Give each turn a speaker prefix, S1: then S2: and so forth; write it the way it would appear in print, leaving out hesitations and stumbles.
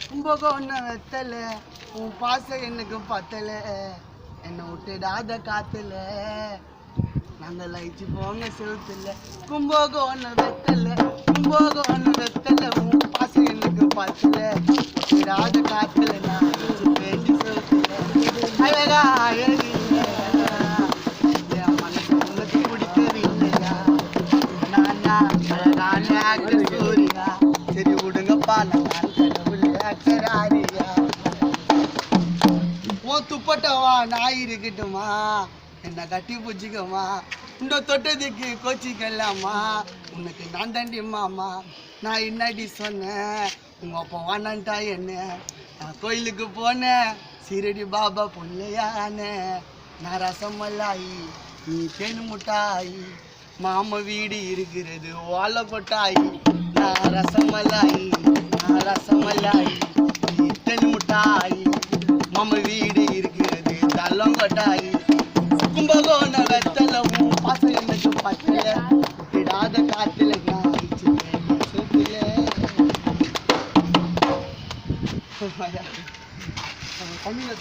S1: கும்பகோணம் வெத்தல உன் பாசம் எனக்கு பத்தல என்னை விட்டுடாத காத்துல நாங்கள் லைச்சு போங்க செலுத்தல கும்பகோணம் வெத்தல உன் பாசம் எனக்கு பத்தல விடாத காத்துல நான் பேசி செலுத்தல அழகா அழகு என் மனசு உனக்கு பிடிக்கிறது இல்லையா நானா அழகான ஆக்டர் சூரியா சரி விடுங்கப்பா நான் கடவுள் ஆக்டர் ஆரியா உன் துப்பட்டவா நான் இருக்கட்டுமா என்ன கட்டி பூச்சிக்கமா இந்த தொட்டதுக்கு கோச்சிக்கலாமா உனக்கு நான் தாண்டி மாமா நான் என்னடி சொன்னேன் உங்க அப்பா வாண்டான்ட்டா என்ன நான் கோயிலுக்கு போனேன் சீரடி பாபா பொல்லையானே நான் ரசமல்லாயி நீ தேன் முட்டாயி மாமா வீடு இருக்கிறது ஓலை கொட்டாயி நான் ரசமல்லாயி நீ தேன் முட்டாயி மாமா வீடு இருக்கிறது தள்ளங்கொட்டாயி கும்பகோண வெத்தலவும் பாசம் எனக்கு பத்தல விடாத காத்துல தமிழ்